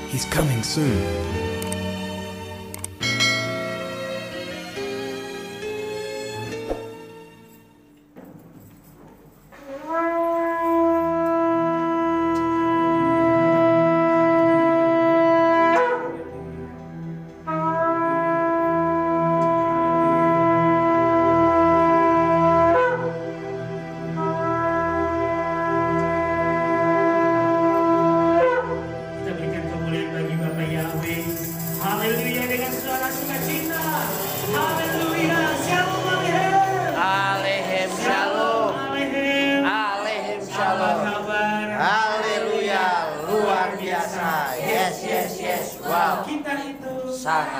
He's coming soon.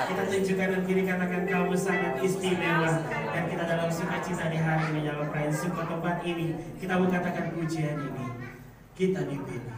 Kita tunjukkan dan dirikan akan kamu sangat istimewa. Dan kita dalam sukacita di hari ini, dalam perayaan suka tempat ini, kita mengatakan pujian ini, kita dipilih.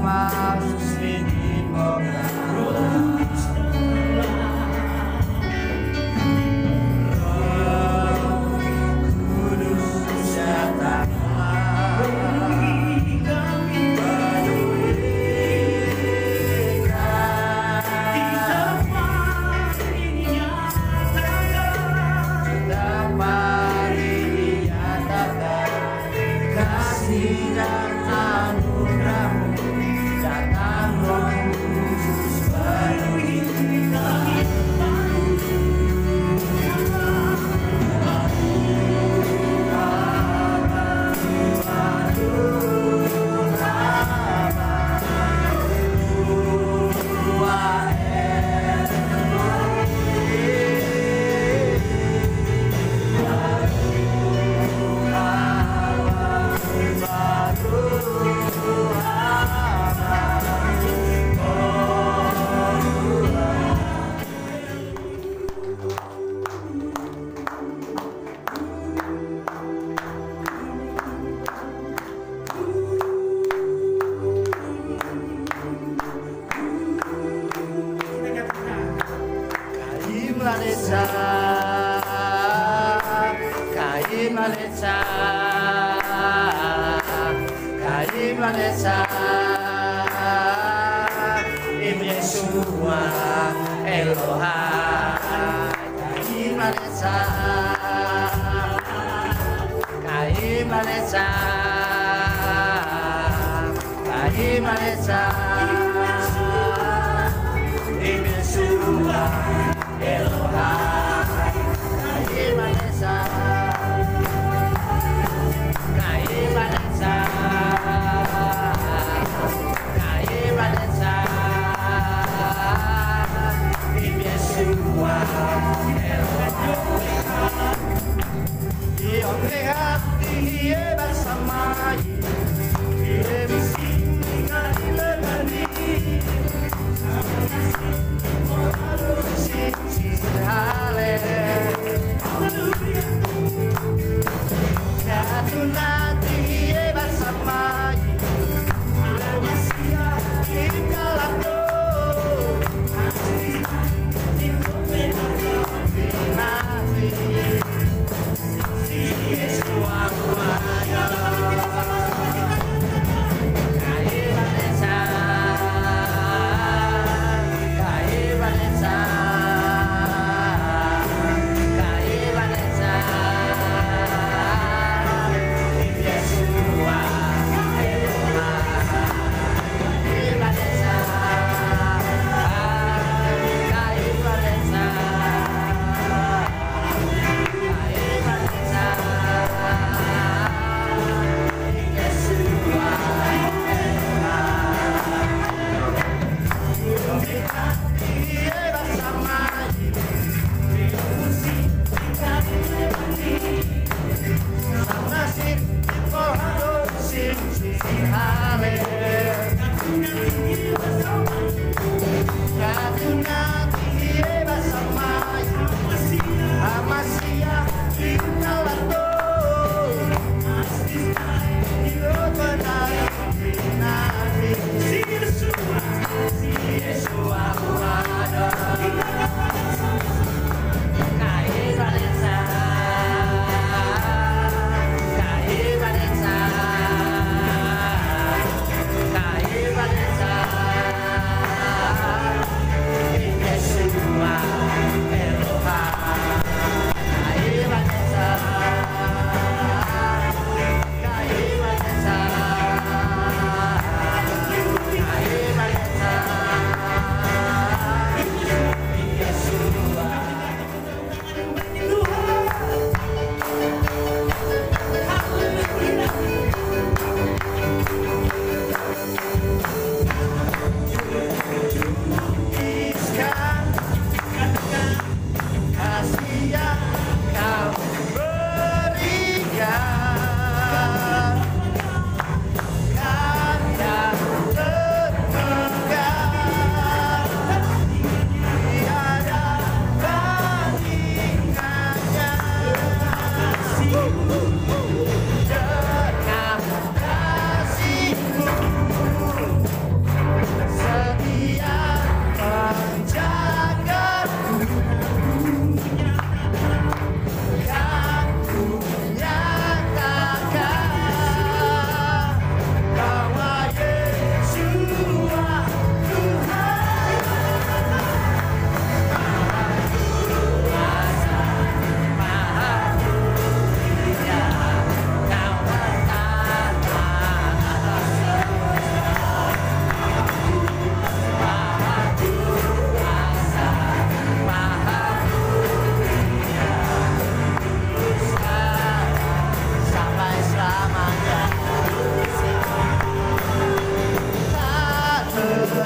Bersama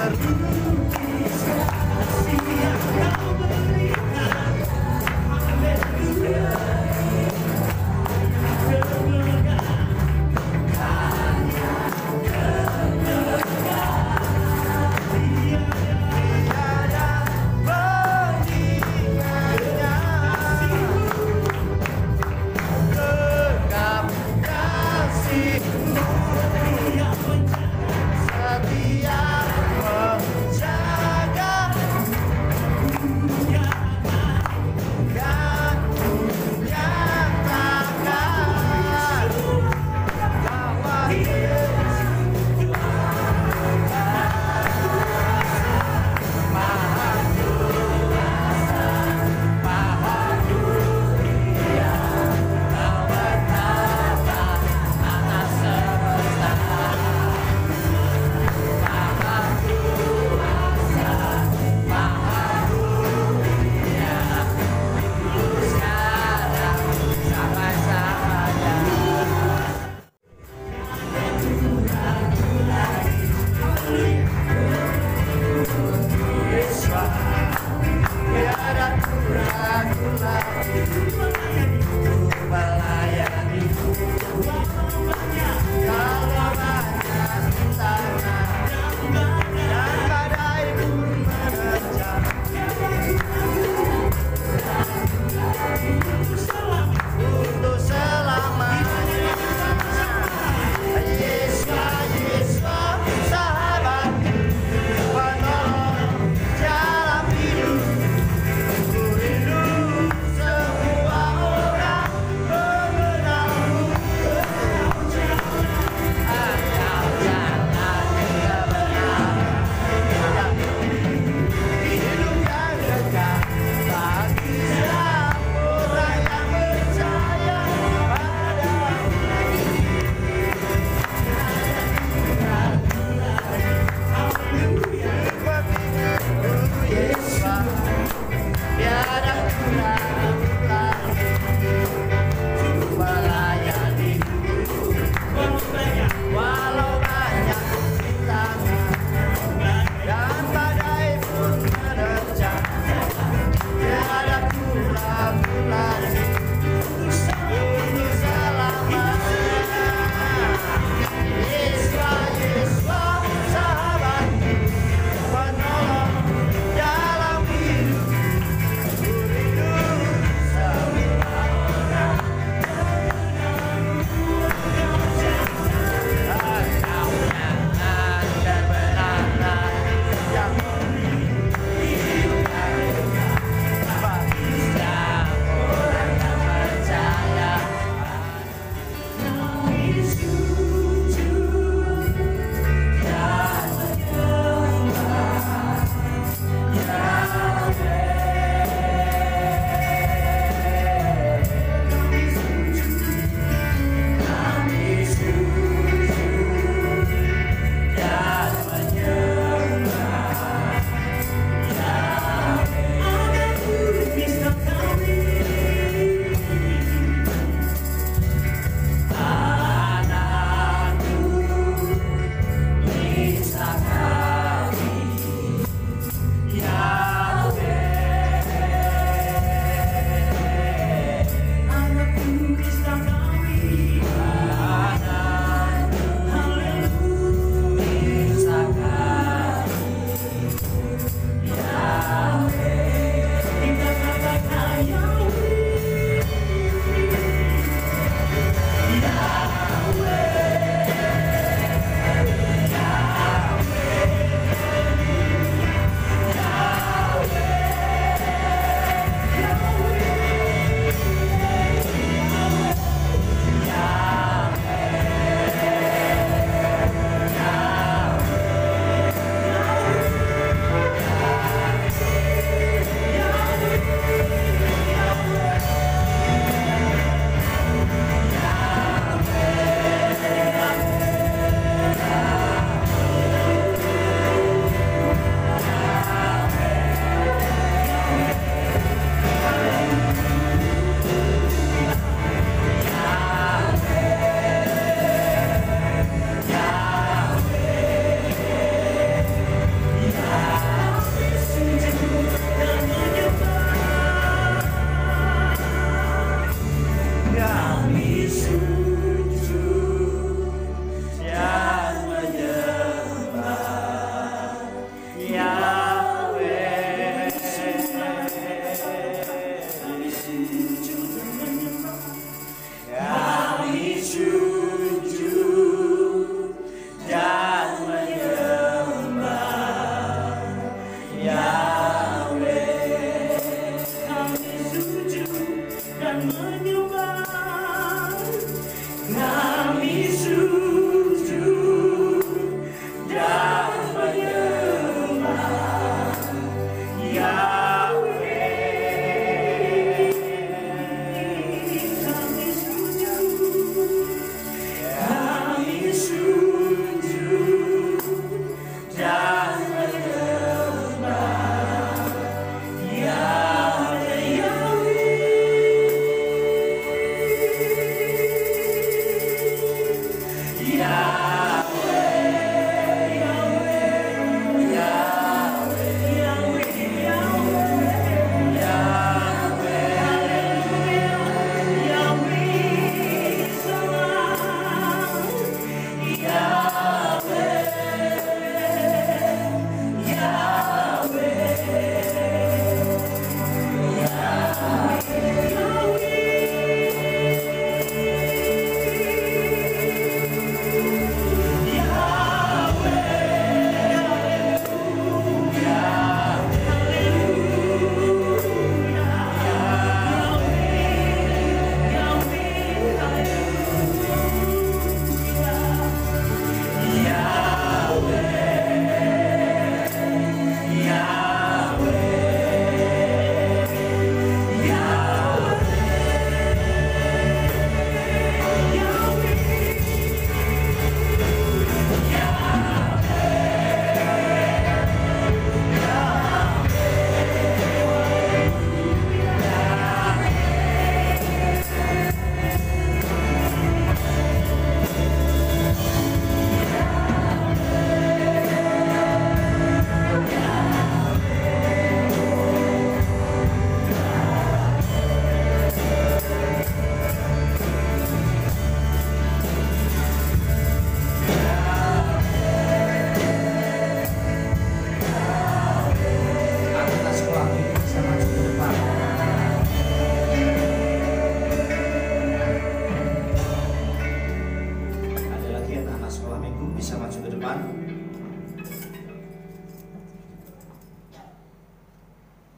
Setia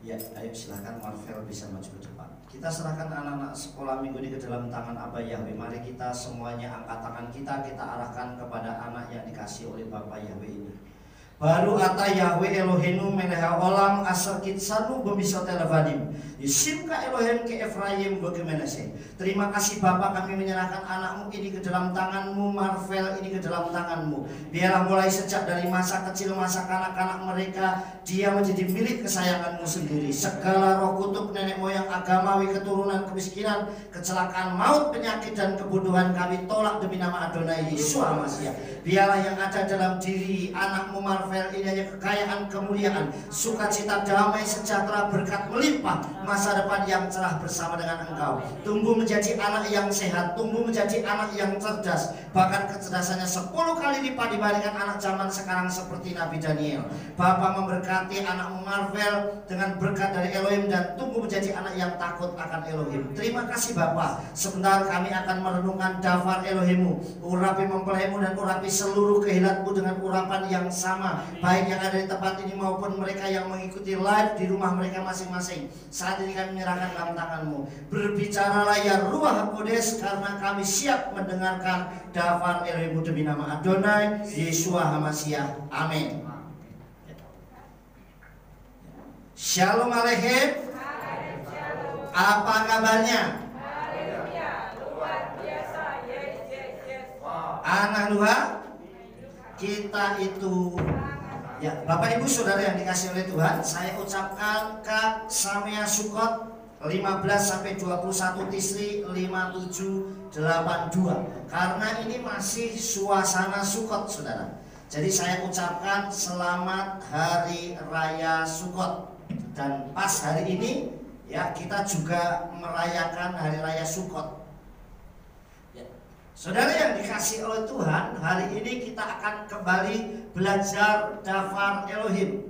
Ya, ayo silakan Marvel bisa maju ke depan. Kita serahkan anak-anak sekolah minggu ini ke dalam tangan Abah Yahweh. Mari kita semuanya angkat tangan kita arahkan kepada anak yang dikasih oleh Bapak Yahweh ini. Baru ata Yahweh Elohenu meleha olam asal kitsanu bemisot elevadim Isimka Elohim ke Efraim bagaimana sih. Terima kasih Bapak, kami menyerahkan anakmu ini ke dalam tanganmu, Marvel ini ke dalam tanganmu. Biarlah mulai sejak dari masa kecil, masa kanak-kanak mereka, dia menjadi milik kesayanganmu sendiri. Segala roh kutub nenek moyang agamawi, keturunan, kemiskinan, kecelakaan, maut, penyakit, dan kebodohan kami tolak demi nama Adonai Yesus Masiah. Biarlah yang ada dalam diri anakmu Marvel ini hanya kekayaan, kemuliaan, sukacita, damai, sejahtera, berkat melimpah, masa depan yang cerah bersama dengan engkau. Tumbuh menjadi anak yang sehat, tumbuh menjadi anak yang cerdas, bahkan kecerdasannya 10 kali lipat dibandingkan anak zaman sekarang seperti Nabi Daniel. Bapa memberkati anakmu Marvel dengan berkat dari Elohim dan tumbuh menjadi anak yang takut akan Elohim. Terima kasih Bapa. Sebentar kami akan merenungkan daftar Elohimu, urapi mempelaimu dan urapi seluruh kehilanganmu dengan urapan yang sama, baik yang ada di tempat ini maupun mereka yang mengikuti live di rumah mereka masing-masing. Saat ini kami menyerahkan dalam tanganmu. Berbicaralah ya Ruach Kodes, karena kami siap mendengarkan daftar Elohimu demi nama Adonai Yeshua HaMashiach. Amin. Shalom Aleichem. Apa kabarnya? Luar biasa. Anak Luar, kita itu ya, Bapak Ibu Saudara yang dikasih oleh Tuhan, saya ucapkan Kak Samea Sukot 15 sampai 21 Tisri 5782. Karena ini masih suasana Sukot Saudara. Jadi saya ucapkan selamat Hari Raya Sukot. Dan pas hari ini ya, kita juga merayakan Hari Raya Sukot. Saudara yang dikasih oleh Tuhan, hari ini kita akan kembali belajar daftar Elohim.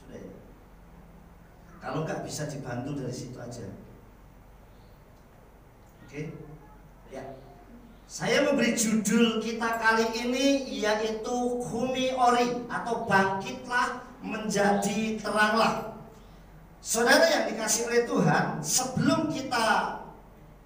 Sudah ya? Kalau nggak bisa dibantu dari situ aja. Oke? Ya. Saya memberi judul kita kali ini yaitu Humi Ori, atau bangkitlah menjadi teranglah. Saudara yang dikasih oleh Tuhan, sebelum kita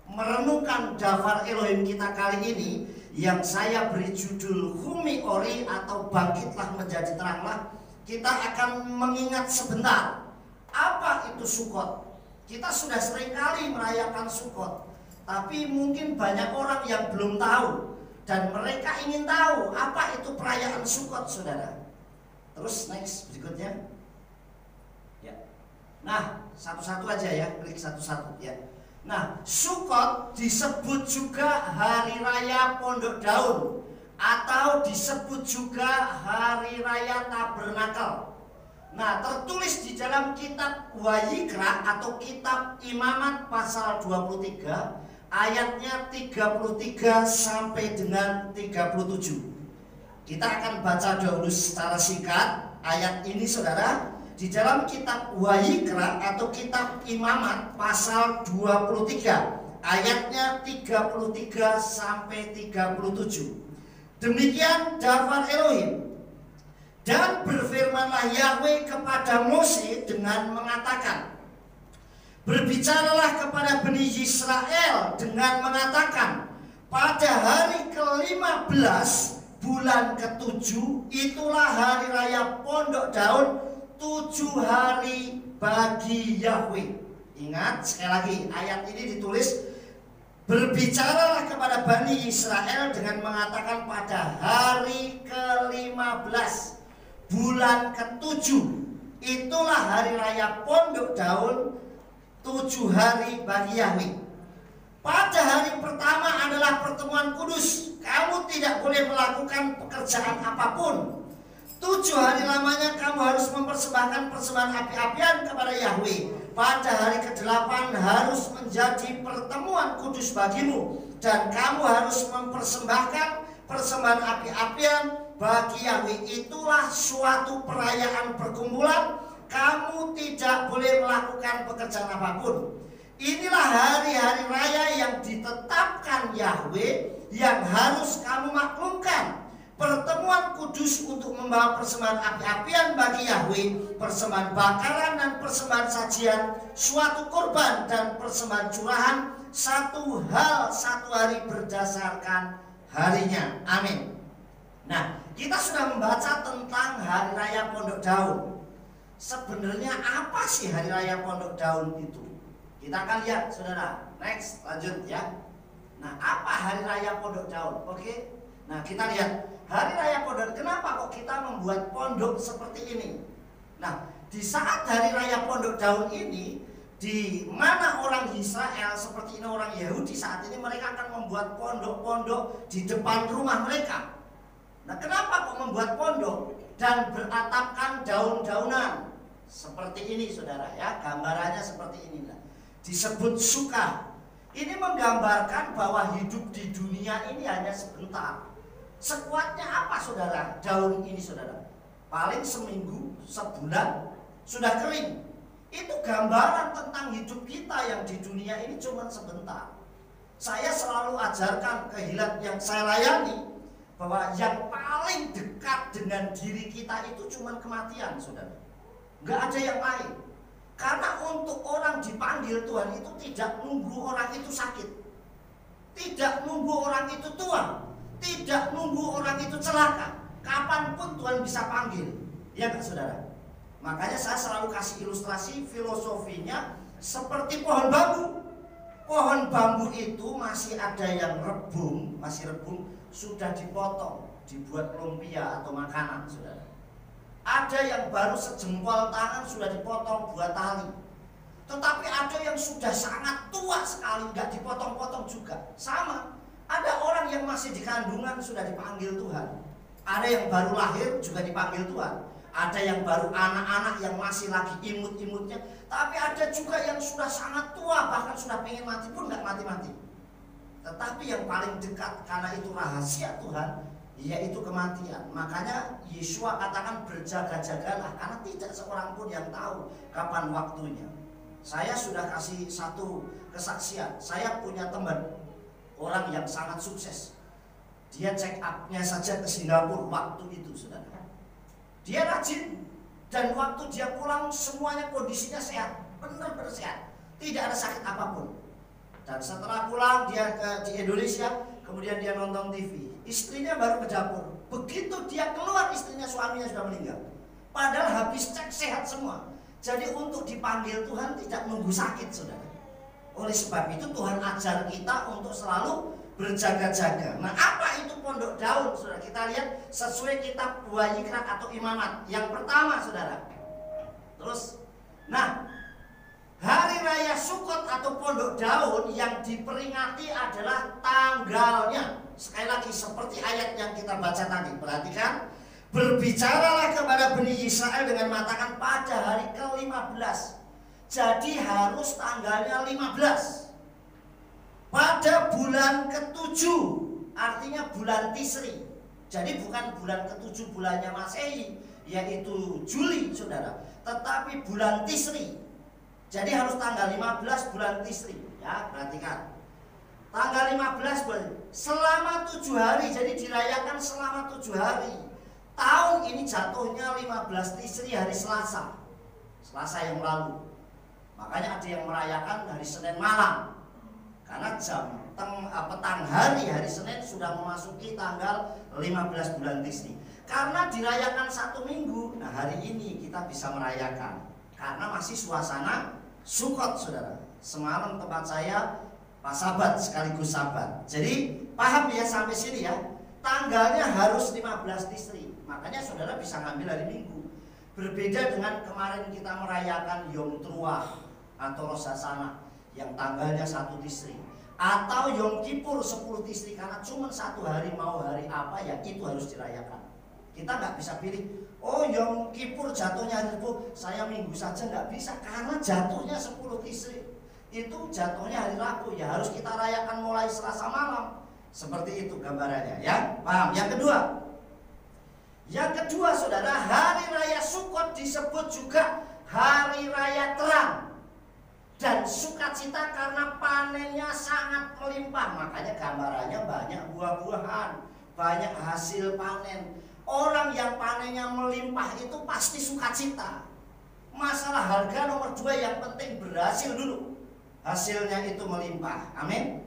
merenungkan daftar Elohim kita kali ini yang saya beri judul Humi Ori atau bangkitlah menjadi teranglah, kita akan mengingat sebentar apa itu Sukot. Kita sudah seringkali merayakan Sukot, tapi mungkin banyak orang yang belum tahu dan mereka ingin tahu apa itu perayaan Sukot, saudara. Terus next berikutnya. Nah, satu-satu aja ya, klik satu-satu ya. Nah, Sukot disebut juga Hari Raya Pondok Daun atau disebut juga Hari Raya Tabernakel. Nah, tertulis di dalam kitab Wayikra atau kitab Imamat pasal 23 ayatnya 33 sampai dengan 37. Kita akan baca dahulu secara singkat ayat ini, saudara. Di dalam kitab Wayikra atau kitab Imamat pasal 23 ayatnya 33 sampai 37. Demikian daftar Elohim. Dan berfirmanlah Yahweh kepada Mose dengan mengatakan, berbicaralah kepada Bani Israel dengan mengatakan, pada hari ke-15 bulan ke-7 itulah hari raya Pondok Daun, 7 hari bagi Yahweh. Ingat sekali lagi, ayat ini ditulis, berbicaralah kepada Bani Israel dengan mengatakan pada hari ke-15 bulan ke-7 itulah hari raya Pondok Daun, 7 hari bagi Yahweh. Pada hari pertama adalah pertemuan kudus. Kamu tidak boleh melakukan pekerjaan apapun. 7 hari lamanya kamu harus mempersembahkan persembahan api-apian kepada Yahweh. Pada hari ke-8 harus menjadi pertemuan kudus bagimu, dan kamu harus mempersembahkan persembahan api-apian bagi Yahweh. Itulah suatu perayaan perkumpulan. Kamu tidak boleh melakukan pekerjaan apapun. Inilah hari-hari raya yang ditetapkan Yahweh yang harus kamu maklumkan. Pertemuan kudus untuk membawa persembahan api-apian bagi Yahweh, persembahan bakaran dan persembahan sajian, suatu korban dan persembahan curahan, satu hari berdasarkan harinya. Amin. Nah, kita sudah membaca tentang Hari Raya Pondok Daun. Sebenarnya apa sih Hari Raya Pondok Daun itu? Kita akan lihat, saudara. Next, lanjut ya. Nah, apa Hari Raya Pondok Daun? Oke. Nah, kita lihat Hari Raya Pondok. Kenapa kok kita membuat pondok seperti ini? Nah, di saat Hari Raya Pondok Daun ini, di mana orang Israel seperti ini orang Yahudi saat ini, mereka akan membuat pondok-pondok di depan rumah mereka. Nah, kenapa kok membuat pondok dan beratapkan daun-daunan seperti ini, saudara ya? Gambarannya seperti inilah. Disebut suka. Ini menggambarkan bahwa hidup di dunia ini hanya sebentar. Sekuatnya apa, saudara? Daun ini, saudara, paling seminggu, sebulan sudah kering. Itu gambaran tentang hidup kita yang di dunia ini cuma sebentar. Saya selalu ajarkan ke Hilat yang saya layani bahwa yang paling dekat dengan diri kita itu cuma kematian, saudara. Nggak ada yang lain. Karena untuk orang dipanggil Tuhan itu tidak nunggu orang itu sakit, tidak nunggu orang itu tua, tidak nunggu orang itu celaka. Kapanpun Tuhan bisa panggil. Ya nggak, saudara? Makanya saya selalu kasih ilustrasi filosofinya seperti pohon bambu. Pohon bambu itu masih ada yang rebung, masih rebung, sudah dipotong, dibuat lumpia atau makanan, saudara. Ada yang baru sejempol tangan sudah dipotong buat tali. Tetapi ada yang sudah sangat tua sekali, nggak dipotong-potong juga. Sama, ada orang yang masih di kandungan sudah dipanggil Tuhan. Ada yang baru lahir juga dipanggil Tuhan. Ada yang baru anak-anak yang masih lagi imut-imutnya. Tapi ada juga yang sudah sangat tua, bahkan sudah pengen mati pun nggak mati-mati. Tetapi yang paling dekat, karena itu rahasia Tuhan, yaitu kematian. Makanya Yesua katakan berjaga-jagalah, karena tidak seorang pun yang tahu kapan waktunya. Saya sudah kasih satu kesaksian. Saya punya teman, orang yang sangat sukses. Dia check up-nya saja ke Singapura waktu itu, saudara. Dia rajin, dan waktu dia pulang semuanya kondisinya sehat, benar-benar sehat, tidak ada sakit apapun. Dan setelah pulang dia di Indonesia, kemudian dia nonton TV. Istrinya baru ke dapur. Begitu dia keluar, istrinya, suaminya sudah meninggal. Padahal habis cek sehat semua. Jadi untuk dipanggil Tuhan tidak nunggu sakit, saudara. Oleh sebab itu Tuhan ajar kita untuk selalu berjaga-jaga. Nah, apa itu pondok daun, saudara? Kita lihat sesuai kitab Wayikra atau Imamat. Yang pertama, saudara. Terus, nah, Hari Raya Sukot atau Pondok Daun yang diperingati adalah tanggalnya. Sekali lagi seperti ayat yang kita baca tadi. Perhatikan. Berbicaralah kepada Bani Israel dengan mengatakan pada hari ke-15. Jadi harus tanggalnya 15. Pada bulan ke-7, artinya bulan Tisri. Jadi bukan bulan ke-7 bulannya Masehi, yaitu Juli, saudara. Tetapi bulan Tisri. Jadi harus tanggal 15 bulan Tisri. Ya, perhatikan. Tanggal 15 bulan. Selama 7 hari, jadi dirayakan selama 7 hari. Tahun ini jatuhnya 15 Tisri hari Selasa. Selasa yang lalu. Makanya ada yang merayakan hari Senin malam. Karena petang hari Senin sudah memasuki tanggal 15 bulan Tisri. Karena dirayakan 1 minggu, nah hari ini kita bisa merayakan. Karena masih suasana Sukot, saudara. Semalam tempat saya Pak Sabat sekaligus Sabat. Jadi paham ya sampai sini ya. Tanggalnya harus 15 Tisri. Makanya saudara bisa ngambil hari Minggu. Berbeda dengan kemarin kita merayakan Yom Truah atau Rosh Hashanah yang tanggalnya 1 Tisri. Atau Yom Kippur 10 Tisri, karena cuma 1 hari, mau hari apa ya itu harus dirayakan. Kita nggak bisa pilih, oh Yom Kippur jatuhnya hari Rabu, saya Minggu saja, nggak bisa, karena jatuhnya 10 Tisri. Itu jatuhnya hari Rabu, ya harus kita rayakan mulai Selasa malam. Seperti itu gambarannya, ya. Paham? Yang kedua, saudara, Hari Raya Sukot disebut juga Hari Raya Terang dan sukacita karena panennya sangat melimpah. Makanya gambarannya banyak buah-buahan, banyak hasil panen. Orang yang panennya melimpah itu pasti sukacita. Masalah harga nomor 2, yang penting berhasil dulu. Hasilnya itu melimpah. Amin.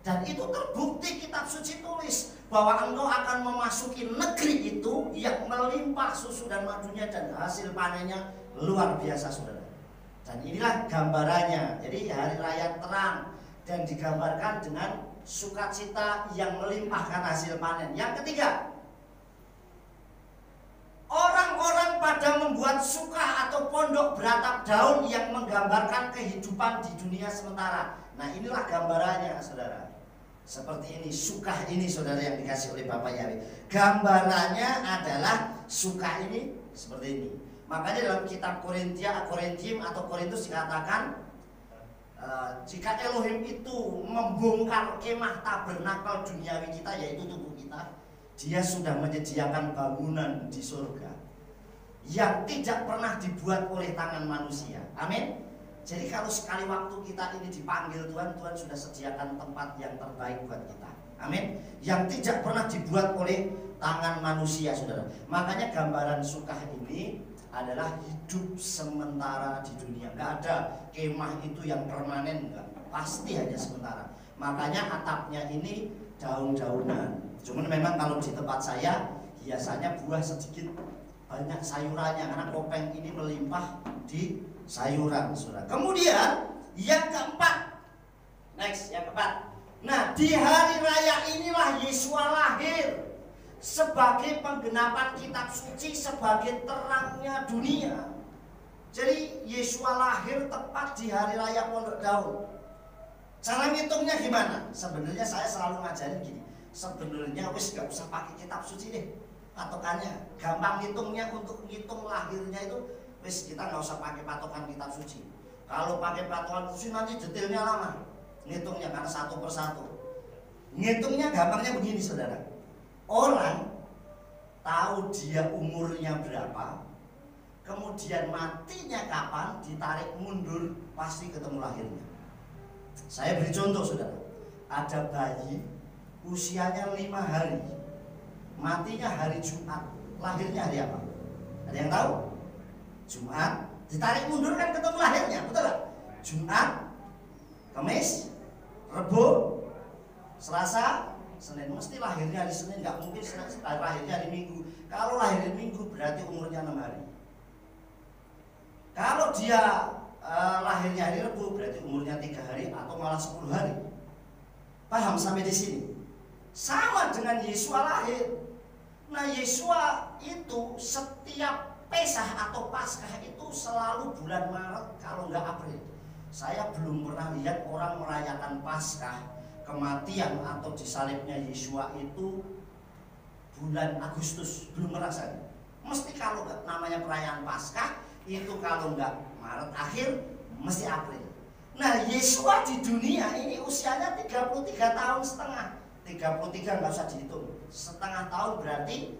Dan itu terbukti kitab suci tulis bahwa engkau akan memasuki negeri itu yang melimpah susu dan madunya, dan hasil panennya luar biasa, saudara. Dan inilah gambarannya. Jadi hari raya terang dan digambarkan dengan sukacita yang melimpahkan hasil panen. Yang ketiga, orang-orang pada membuat suka atau pondok beratap daun yang menggambarkan kehidupan di dunia sementara. Nah, inilah gambarannya, saudara. Seperti ini, suka ini, saudara, yang dikasih oleh Bapak Yahweh. Gambarannya adalah suka ini seperti ini. Makanya dalam kitab Korintium atau Korintus dikatakan, jika Elohim itu membongkar kemah tabernakel duniawi kita, yaitu tubuh kita, Dia sudah menyediakan bangunan di surga yang tidak pernah dibuat oleh tangan manusia. Amin. Jadi kalau sekali waktu kita ini dipanggil Tuhan, Tuhan sudah sediakan tempat yang terbaik buat kita. Amin. Yang tidak pernah dibuat oleh tangan manusia, saudara. Makanya gambaran sukah ini adalah hidup sementara di dunia. Nggak ada kemah itu yang permanen, enggak. Pasti hanya sementara. Makanya atapnya ini daun-daunan. Cuman memang kalau di tempat saya biasanya buah sedikit, banyak sayurannya, karena kopeng ini melimpah di sayuran, saudara. Kemudian yang keempat, next, yang keempat. Nah, di hari raya inilah Yesua lahir sebagai penggenapan kitab suci, sebagai terangnya dunia. Jadi Yesua lahir tepat di hari raya Pondok Daun. Cara ngitungnya gimana? Sebenarnya saya selalu ngajarin gini. Sebenarnya wis gak usah pakai kitab suci deh patokannya. Gampang ngitungnya, untuk ngitung lahirnya itu wis kita nggak usah pakai patokan kitab suci. Kalau pakai patokan suci nanti detailnya lama ngitungnya, karena satu persatu. Ngitungnya gampangnya begini, saudara. Orang tahu dia umurnya berapa, kemudian matinya kapan, ditarik mundur, pasti ketemu lahirnya. Saya beri contoh, saudara. Ada bayi usianya 5 hari, matinya hari Jumat, lahirnya hari apa? Ada yang tahu? Jumat, ditarik mundur kan ketemu lahirnya, betul gak? Jumat, Kamis, Rebo, Selasa, Senin. Mesti lahirnya hari Senin, nggak mungkin lahirnya hari Minggu. Kalau lahir hari Minggu berarti umurnya 6 hari. Kalau dia lahirnya hari Rebo berarti umurnya 3 hari atau malah 10 hari. Paham sampai di sini? Sama dengan Yesua lahir. Nah, Yesua itu setiap Pesah atau Paskah itu selalu bulan Maret, kalau nggak April. Saya belum pernah lihat orang merayakan Paskah, kematian atau disalibnya Yesua itu bulan Agustus. Belum merasa. Mesti kalau namanya perayaan Paskah itu kalau nggak Maret akhir, mesti April. Nah, Yesua di dunia ini usianya 33 tahun setengah. 33 nggak usah dihitung, setengah tahun berarti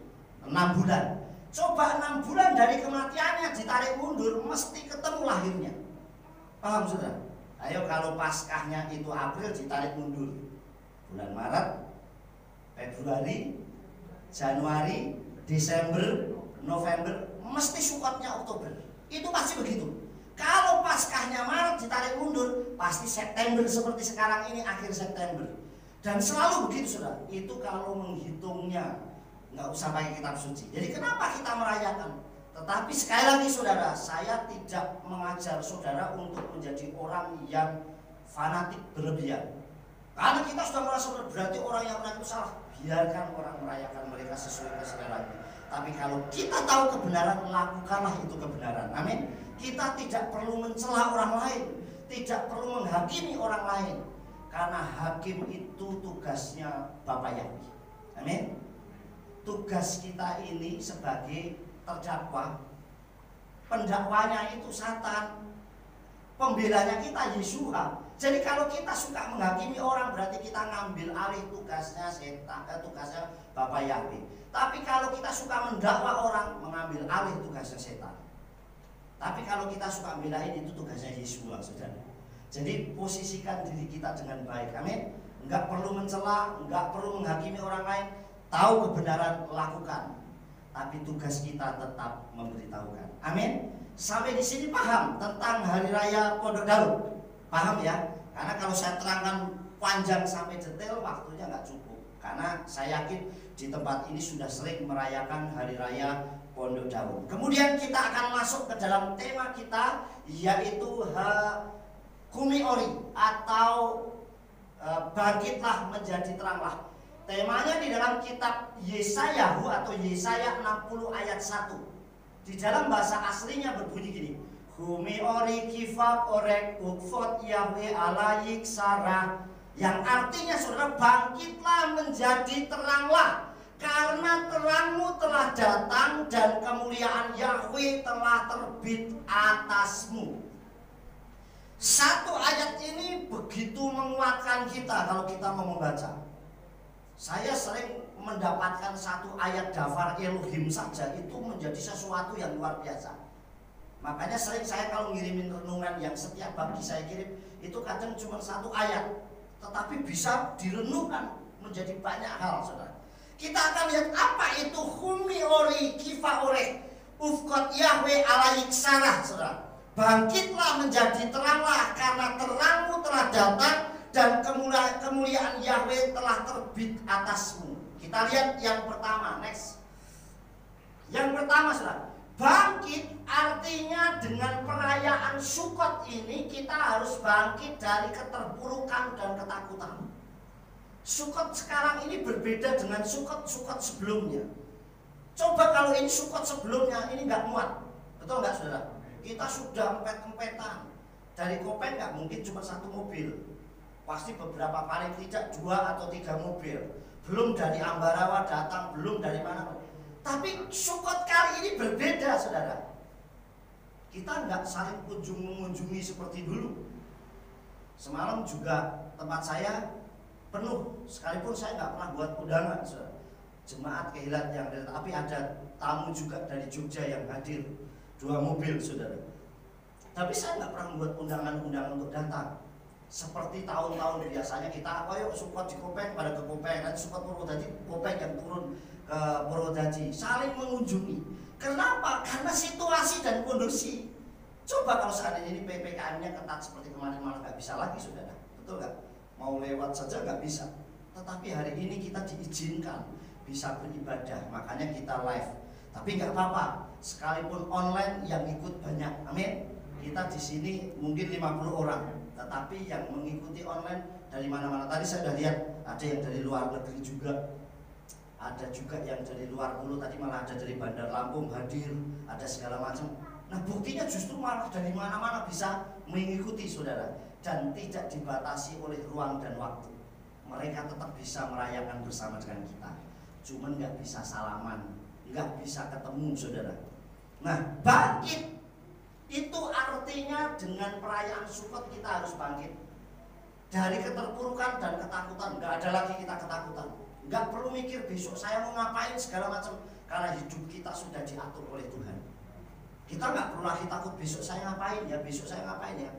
6 bulan. Coba 6 bulan dari kematiannya ditarik mundur, mesti ketemu lahirnya. Paham, saudara? Ayo, kalau Paskahnya itu April, ditarik mundur bulan Maret, Februari, Januari, Desember, November, mesti Sukotnya Oktober. Itu pasti begitu. Kalau Paskahnya Maret ditarik mundur, pasti September seperti sekarang ini, akhir September. Dan selalu begitu, saudara. Itu kalau menghitungnya nggak usah pakai kitab suci. Jadi kenapa kita merayakan? Tetapi sekali lagi, saudara, saya tidak mengajar saudara untuk menjadi orang yang fanatik berlebihan. Karena kita sudah merasa berarti orang yang fanatik itu salah. Biarkan orang merayakan mereka sesuai kesedarannya. Tapi kalau kita tahu kebenaran, lakukanlah itu kebenaran. Amin. Kita tidak perlu mencela orang lain, tidak perlu menghakimi orang lain. Karena hakim itu tugasnya Bapak Yahweh. Amin. Tugas kita ini sebagai terdakwa, pendakwanya itu Satan, pembelanya kita Yesua. Jadi kalau kita suka menghakimi orang, berarti kita ngambil alih tugasnya setan, tugasnya Bapak Yahweh. Tapi kalau kita suka mendakwa orang, mengambil alih tugasnya setan. Tapi kalau kita suka belain, itu tugasnya Yesua, saudara. Jadi posisikan diri kita dengan baik. Amin. Enggak perlu mencela, enggak perlu menghakimi orang lain. Tahu kebenaran, lakukan. tapi tugas kita tetap memberitahukan. Amin. Sampai di sini paham tentang Hari Raya Pondok Daun? Paham ya? Karena kalau saya terangkan panjang sampai detail, waktunya nggak cukup. Karena saya yakin di tempat ini sudah sering merayakan Hari Raya Pondok Daun. Kemudian kita akan masuk ke dalam tema kita, yaitu Kumi Ori atau bangkitlah menjadi teranglah. Temanya di dalam kitab Yesayahu atau Yesaya 60 ayat 1. Di dalam bahasa aslinya berbunyi gini. Kumi Ori kifak orek ukfot Yahweh alayik sarah. Yang artinya saudara, bangkitlah menjadi teranglah, karena terangmu telah datang dan kemuliaan Yahweh telah terbit atasmu. Satu ayat ini begitu menguatkan kita kalau kita mau membaca. Saya sering mendapatkan satu ayat dafar Elohim saja itu menjadi sesuatu yang luar biasa. Makanya sering saya kalau ngirimin renungan yang setiap pagi saya kirim, itu kadang cuma satu ayat, tetapi bisa direnungkan menjadi banyak hal, saudara. Kita akan lihat apa itu Humi Ori Kifa Ore Ufkot Yahweh alayik sarah, saudara. Bangkitlah menjadi teranglah, karena terangmu telah datang dan kemuliaan Yahweh telah terbit atasmu. Kita lihat yang pertama, next. Yang pertama, saudara, bangkit artinya dengan perayaan Sukot ini kita harus bangkit dari keterpurukan dan ketakutan. Sukot sekarang ini berbeda dengan Sukot sebelumnya. Coba kalau ini Sukot sebelumnya ini nggak muat, betul nggak saudara? Kita sudah empet-empetan. Dari Kopeng nggak mungkin cuma satu mobil, pasti beberapa, paling tidak 2 atau 3 mobil. Belum dari Ambarawa datang, belum dari mana. Tapi Sukot kali ini berbeda, saudara. Kita nggak saling mengunjungi seperti dulu. Semalam juga tempat saya penuh, sekalipun saya nggak pernah buat undangan, saudara. Jemaat kehilat yang ada, tapi ada tamu juga dari Jogja yang hadir, 2 mobil, saudara. Tapi saya nggak pernah buat undangan-undangan untuk datang. Seperti tahun-tahun biasanya kita, ayo Sukot di Kopeng, pada ke Kopeng, nanti Sukot Purwodadi, Kopeng yang turun ke Purwodadi, saling mengunjungi. Kenapa? Karena situasi dan kondisi. Coba kalau seandainya ini PPKM-nya ketat seperti kemarin, malah nggak bisa lagi, saudara. Betul nggak? Mau lewat saja nggak bisa. Tetapi hari ini kita diizinkan bisa beribadah, makanya kita live. Tapi nggak apa-apa, sekalipun online yang ikut banyak, amin. Kita di sini mungkin 50 orang, tetapi yang mengikuti online dari mana-mana. Tadi saya sudah lihat ada yang dari luar negeri juga, ada juga yang dari luar pulau. Tadi malah ada dari Bandar Lampung hadir, ada segala macam. Nah buktinya justru malah dari mana-mana bisa mengikuti, saudara, dan tidak dibatasi oleh ruang dan waktu. Mereka tetap bisa merayakan bersama dengan kita, cuman nggak bisa salaman, nggak bisa ketemu, saudara. Nah bangkit itu artinya dengan perayaan Sukot kita harus bangkit dari keterpurukan dan ketakutan. Nggak ada lagi kita ketakutan, nggak perlu mikir besok saya mau ngapain segala macam, karena hidup kita sudah diatur oleh Tuhan. Kita nggak perlu lagi takut besok saya ngapain ya, besok saya ngapain ya.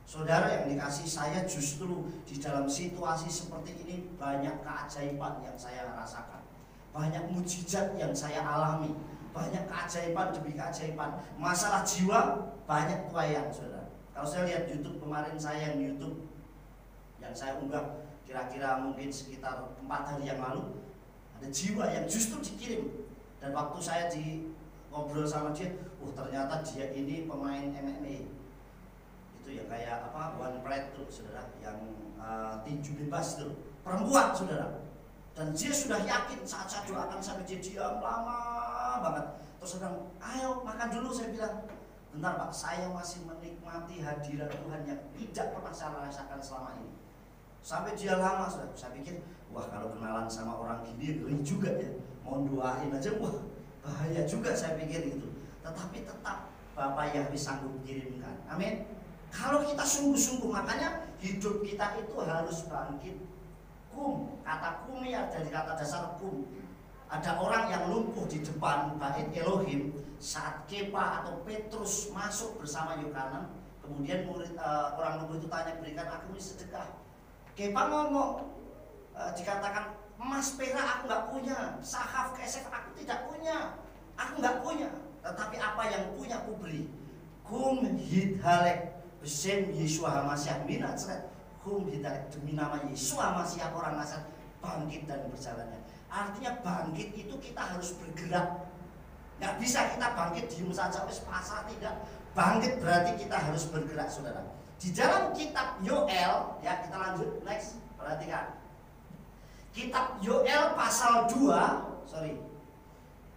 Saudara yang dikasih, saya justru di dalam situasi seperti ini banyak keajaiban yang saya rasakan, banyak mujizat yang saya alami, banyak keajaiban demi keajaiban. Masalah jiwa banyak tuayan, saudara. Kalau saya lihat YouTube kemarin, saya YouTube yang saya unggah kira-kira mungkin sekitar 4 hari yang lalu, ada jiwa yang justru dikirim. Dan waktu saya ngobrol sama dia, ternyata dia ini pemain MMA. Itu ya kayak apa, one plate tuh, saudara, yang tinju bebas tuh, perempuan, saudara. Dan dia sudah yakin saat saya doakan sampai dia diam lama banget. Terus saya bilang, ayo makan dulu. Saya bilang, bentar Pak, saya masih menikmati hadirat Tuhan yang tidak pernah saya rasakan selama ini. Sampai dia lama, saudara. Saya pikir, wah kalau kenalan sama orang gini ngeri juga ya, mau doain aja, wah bahaya juga, saya pikir gitu. Tetapi tetap Bapak Yahweh sanggup kirimkan, amin. Kalau kita sungguh-sungguh, makanya hidup kita itu harus bangkit. Kum, kata kumi dari kata dasar kum. Ada orang yang lumpuh di depan bait Elohim saat Kepa atau Petrus masuk bersama Yohanan. Kemudian orang lumpuh itu tanya, berikan aku ini sedekah. Kepa ngomong, dikatakan emas perak aku nggak punya, sahaf kesef aku tidak punya. Aku nggak punya, tetapi apa yang punya aku beri. Kum hidhalek besim Yesua Hamasiah minat kum hidhalek demi nama Yesua Hamasiah orang Nazaret bangkit dan berjalannya. Artinya bangkit itu kita harus bergerak. Nggak bisa kita bangkit diem saja wis pasrah, tidak. Bangkit berarti kita harus bergerak, saudara. Di dalam kitab Yoel, ya kita lanjut next, perhatikan. Kitab Yoel pasal 2, sorry.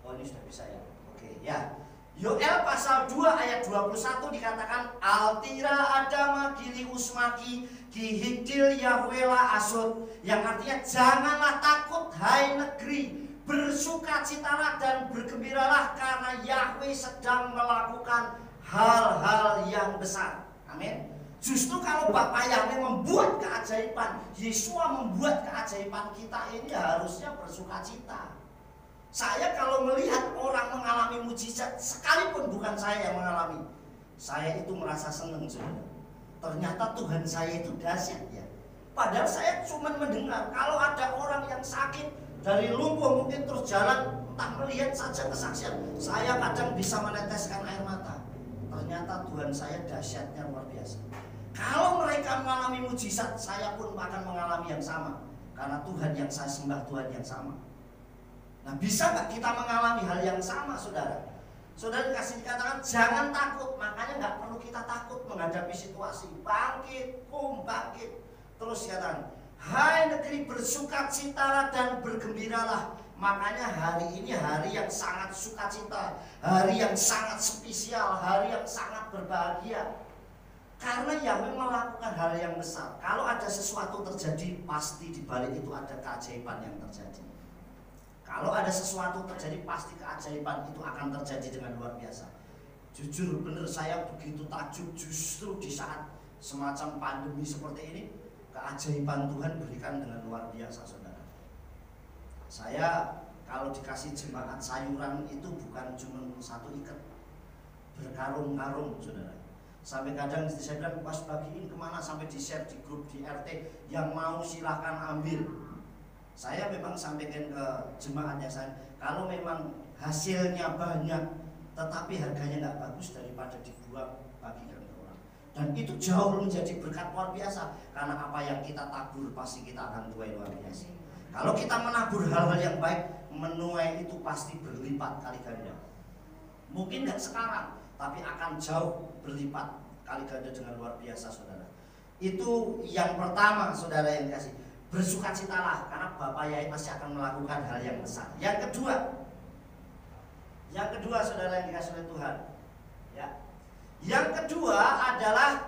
Oh ini sudah bisa ya. Oke, ya. Yoel pasal 2 ayat 21 dikatakan Altira adama gili usmaki gihidil yahwela asud, yang artinya janganlah takut hai negeri, bersukacitalah dan bergembiralah karena Yahweh sedang melakukan hal-hal yang besar. Amin. Justru kalau Bapak Yahweh membuat keajaiban, Yesua membuat keajaiban, kita ini harusnya bersukacita. Saya kalau melihat orang mengalami mujizat, sekalipun bukan saya yang mengalami, saya itu merasa senang, saudara. Ternyata Tuhan saya itu dahsyat ya. Padahal saya cuma mendengar kalau ada orang yang sakit dari lumpuh mungkin terus jalan, entah melihat saja kesaksian, saya kadang bisa meneteskan air mata. Ternyata Tuhan saya dahsyatnya luar biasa. Kalau mereka mengalami mujizat, saya pun akan mengalami yang sama. Karena Tuhan yang saya sembah, Tuhan yang sama. Nah, bisa nggak kita mengalami hal yang sama, saudara? Saudara dikasih dikatakan jangan takut. Makanya nggak perlu kita takut menghadapi situasi. Bangkit, bangkit. Terus dikatakan, hai negeri bersukacitalah dan bergembiralah. Makanya hari ini hari yang sangat sukacita, hari yang sangat spesial, hari yang sangat berbahagia. Karena Yahweh melakukan hal yang besar. Kalau ada sesuatu terjadi, pasti di balik itu ada keajaiban yang terjadi. Kalau ada sesuatu terjadi, pasti keajaiban itu akan terjadi dengan luar biasa. Jujur benar saya begitu takjub justru di saat semacam pandemi seperti ini, keajaiban Tuhan berikan dengan luar biasa, saudara. Saya kalau dikasih jemaat sayuran itu bukan cuma satu ikat, berkarung-karung, saudara. Sampai kadang saya bilang pas bagiin kemana, sampai di share di grup di RT, yang mau silahkan ambil. Saya memang sampaikan ke jemaatnya saya, kalau memang hasilnya banyak tetapi harganya nggak bagus, daripada dibuang bagikan ke orang. Dan itu jauh menjadi berkat luar biasa, karena apa yang kita tabur pasti kita akan tuai luar biasa. Kalau kita menabur hal-hal yang baik, menuai itu pasti berlipat kali ganda. Mungkin nggak sekarang, tapi akan jauh berlipat kali ganda dengan luar biasa, saudara. Itu yang pertama, saudara yang dikasih. Bersukacitalah karena Bapak Yahweh pasti akan melakukan hal yang besar. Yang kedua, saudara yang dikasih oleh Tuhan, ya. Yang kedua adalah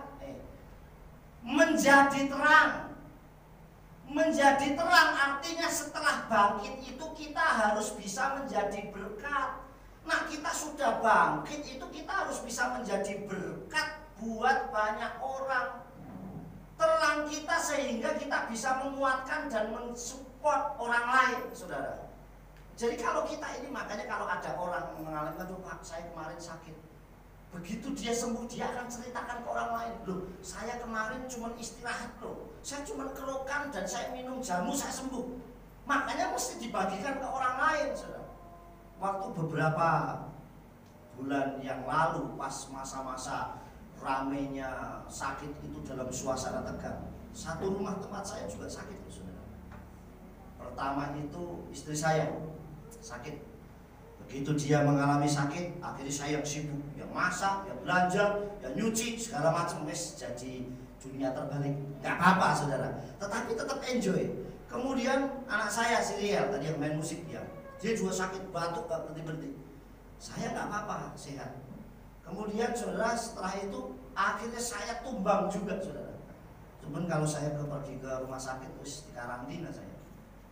menjadi terang. Menjadi terang artinya setelah bangkit itu kita harus bisa menjadi berkat. Nah, kita sudah bangkit itu kita harus bisa menjadi berkat buat banyak orang. Terang kita sehingga kita bisa menguatkan dan mensupport orang lain, saudara. Jadi kalau kita ini, makanya kalau ada orang mengalami, aduh Pak, saya kemarin sakit. Begitu dia sembuh, dia akan ceritakan ke orang lain. Loh, saya kemarin cuma istirahat loh. Saya cuma kerokan dan saya minum jamu, saya sembuh. Makanya mesti dibagikan ke orang lain, saudara. Waktu beberapa bulan yang lalu, pas masa-masa ramenya sakit itu dalam suasana tegang, satu rumah tempat saya juga sakit, saudara. Pertama itu istri saya sakit. Begitu dia mengalami sakit, akhirnya saya yang sibuk, yang masak, yang belanja, yang nyuci, segala macam, wes jadi dunia terbalik. Gak apa-apa, saudara, tetapi tetap enjoy. Kemudian anak saya si Riel tadi yang main musik, dia juga sakit, batuk gak berhenti-berhenti. Saya gak apa-apa, sehat. Kemudian saudara setelah itu akhirnya saya tumbang juga, saudara. Cuman kalau saya pergi ke rumah sakit terus dikarantina saya.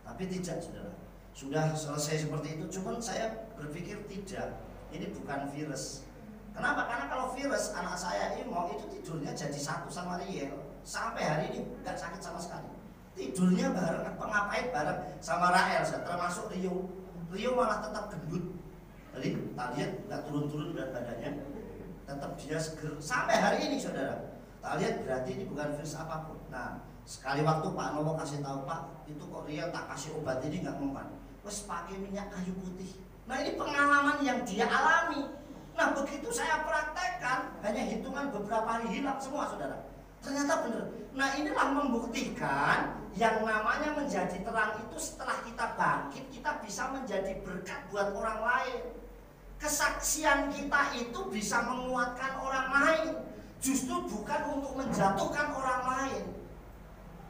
Tapi tidak, saudara. Sudah selesai seperti itu, cuman saya berpikir tidak, ini bukan virus. Kenapa? Karena kalau virus, anak saya Imo itu tidurnya jadi satu sama Riel. Sampai hari ini nggak sakit sama sekali. Tidurnya bareng, ngapain bareng sama Rael, termasuk Rio. Rio malah tetap gendut. Jadi kita lihat nggak turun-turun berat badannya, tetap dia seger sampai hari ini, saudara. Kita lihat berarti ini bukan virus apapun. Nah, sekali waktu Pak Nowo kasih tahu, Pak, itu kok Rio tak kasih obat ini nggak mempan. wes pakai minyak kayu putih. Nah ini pengalaman yang dia alami. Nah begitu saya praktekkan, hanya hitungan beberapa hari hilang semua saudara. Ternyata benar. Nah inilah membuktikan yang namanya menjadi terang itu setelah kita bangkit, kita bisa menjadi berkat buat orang lain. Kesaksian kita itu bisa menguatkan orang lain, justru bukan untuk menjatuhkan orang lain.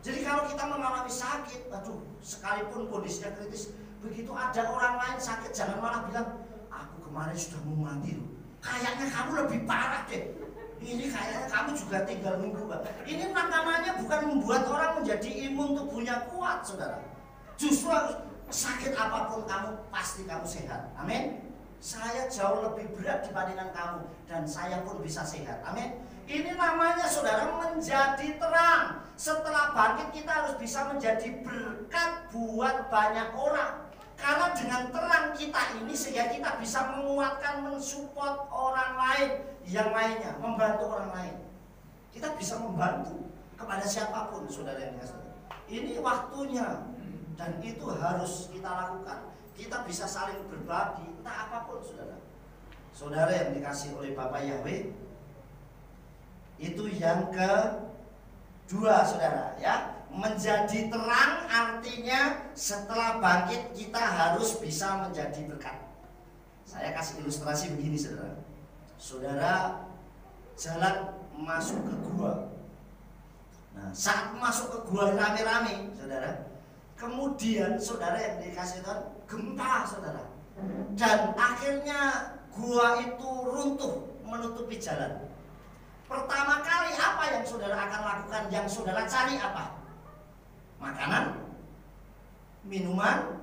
Jadi kalau kita mengalami sakit, aduh, sekalipun kondisinya kritis, begitu ada orang lain sakit, jangan malah bilang, aku kemarin sudah mau mati loh. Kayaknya kamu lebih parah deh. Ini kayaknya kamu juga tinggal nunggu. Ini namanya bukan membuat orang menjadi imun tubuhnya kuat, saudara. Justru sakit apapun kamu, pasti kamu sehat. Amin. Saya jauh lebih berat dibandingkan kamu, dan saya pun bisa sehat. Amin. Ini namanya saudara menjadi terang. Setelah bangkit kita harus bisa menjadi berkat buat banyak orang. Karena dengan terang kita ini sehingga kita bisa menguatkan, mensupport orang lain yang lainnya, membantu orang lain. Kita bisa membantu kepada siapapun saudara yang dikasih. Ini waktunya dan itu harus kita lakukan. Kita bisa saling berbagi, entah apapun saudara. Saudara yang dikasih oleh Bapak Yahweh, itu yang kedua saudara ya. Menjadi terang artinya setelah bangkit kita harus bisa menjadi berkat. Saya kasih ilustrasi begini saudara. Saudara jalan masuk ke gua. Nah saat masuk ke gua rame-rame saudara, kemudian saudara yang dikasih Tuhan gempa saudara, dan akhirnya gua itu runtuh menutupi jalan. Pertama kali apa yang saudara akan lakukan? Yang saudara cari apa? Makanan, minuman,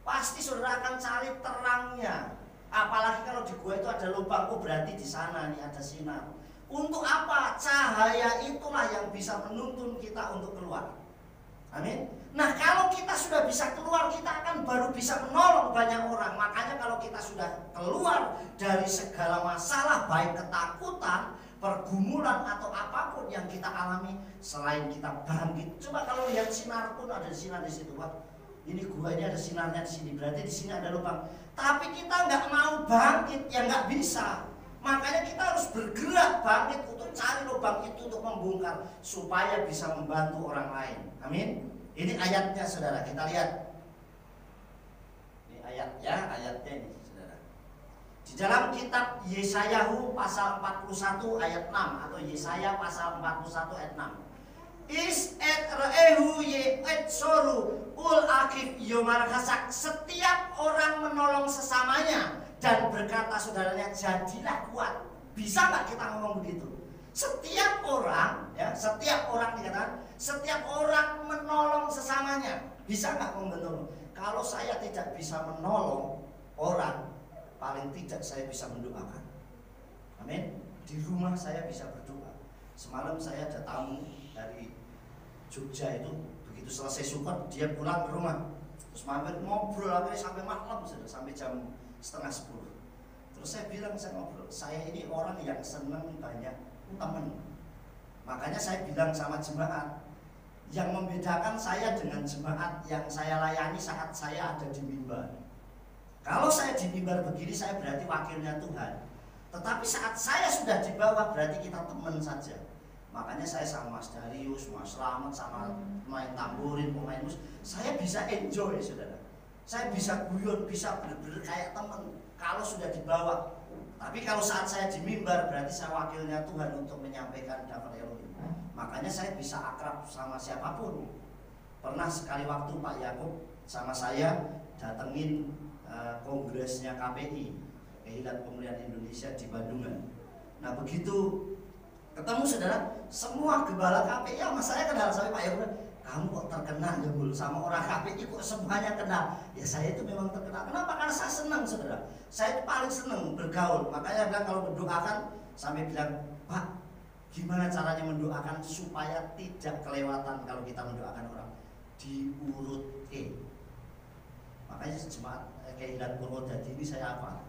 pasti saudara akan cari terangnya. Apalagi kalau di gua itu ada lubang, oh berarti di sana nih ada sinar. Untuk apa? Cahaya itulah yang bisa menuntun kita untuk keluar. Amin. Nah kalau kita sudah bisa keluar, kita akan baru bisa menolong banyak orang. Makanya kalau kita sudah keluar dari segala masalah, baik ketakutan, pergumulan atau apapun yang kita alami, selain kita bangkit, coba kalau lihat sinar pun ada sinar di situ, Pak. Ini gua ini ada sinarnya di sini, berarti di sini ada lubang. Tapi kita nggak mau bangkit, ya nggak bisa. Makanya kita harus bergerak bangkit untuk cari lubang itu untuk membongkar supaya bisa membantu orang lain. Amin. Ini ayatnya saudara, kita lihat. Ini ayat ya, ayatnya ini. Di dalam kitab Yesayahu pasal 41 ayat 6 atau Yesaya pasal 41 ayat 6. Is et re'ehu ye et soru ul akif yomar hasak. Setiap orang menolong sesamanya dan berkata saudaranya jadilah kuat. Bisa nggak kita ngomong begitu? Setiap orang ya, setiap orang dikatakan setiap orang menolong sesamanya. Bisa nggak menolong? Kalau saya tidak bisa menolong orang, paling tidak saya bisa mendoakan. Amin. Di rumah saya bisa berdoa. Semalam saya ada tamu dari Jogja itu, begitu selesai syukur dia pulang ke rumah, terus mampir ngobrol akhirnya sampai malam, sampai jam 9:30. Terus saya bilang, saya ngobrol, saya ini orang yang senang banyak teman. Makanya saya bilang sama jemaat, yang membedakan saya dengan jemaat yang saya layani saat saya ada di mimbar. Kalau saya di mimbar begini, saya berarti wakilnya Tuhan. Tetapi saat saya sudah di bawah, berarti kita teman saja. Makanya saya sama Mas Darius, Mas Slamet, sama main tamborin, pemain musik, saya bisa enjoy saudara. Saya bisa guyon, bisa bener-bener kayak teman kalau sudah di bawah. Tapi kalau saat saya di mimbar, berarti saya wakilnya Tuhan untuk menyampaikan dapat Elohim. Makanya saya bisa akrab sama siapapun. Pernah sekali waktu Pak Yakub sama saya datengin kongresnya KPI, Kehidupan Pemulihan Indonesia di Bandungan. Nah begitu ketemu saudara, semua gembala KPI sama saya kenal. Sampai Pak Yakub, kamu kok terkenal ya Bul, sama orang KPI kok semuanya kenal. Ya saya itu memang terkenal. Kenapa? Karena saya senang saudara. Saya itu paling senang bergaul. Makanya bilang kalau mendoakan, sampai bilang, Pak, gimana caranya mendoakan supaya tidak kelewatan kalau kita mendoakan orang? Diurut Makanya jemaat Kehidupan Purwodadi ini saya apa?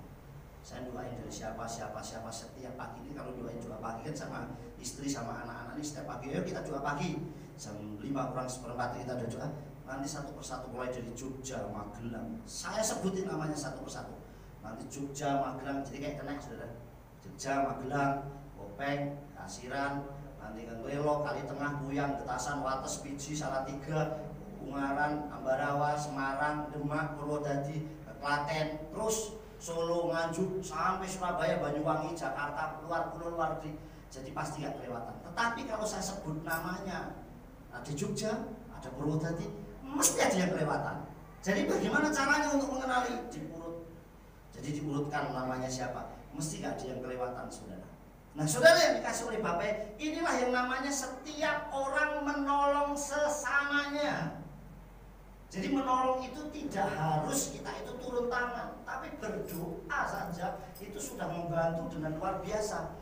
Saya doain dari siapa setiap pagi ini. Kalau doain doa pagi kan sama istri sama anak-anak ini setiap pagi, ayo kita doa pagi jam 5:45 kita ada doa. nanti satu persatu, mulai dari Jogja, Magelang. Saya sebutin namanya satu persatu. Nanti Jogja, Magelang, jadi kayak kena saudara. Jogja, Magelang, Kopeng, Kasiran, nanti kan Lelo, Kali Tengah, Buyang, Getasan, Wates, Piji, Salatiga, Ungaran, Ambarawa, Semarang, Demak, Purwodadi, Klaten, terus Solo, Nganjuk, sampai Surabaya, Banyuwangi, Jakarta, luar pulau, luar negeri. Jadi pasti gak kelewatan. Tetapi kalau saya sebut namanya, ada Jogja, ada Purwodadi, mesti ada yang kelewatan. Jadi bagaimana caranya untuk mengenali? Diurut. Jadi diurutkan namanya siapa, mesti gak ada yang kelewatan, saudara. Nah, saudara yang dikasih oleh Bapak, inilah yang namanya setiap orang menolong sesamanya. Jadi menolong itu tidak harus kita itu turun tangan, tapi berdoa saja itu sudah membantu dengan luar biasa.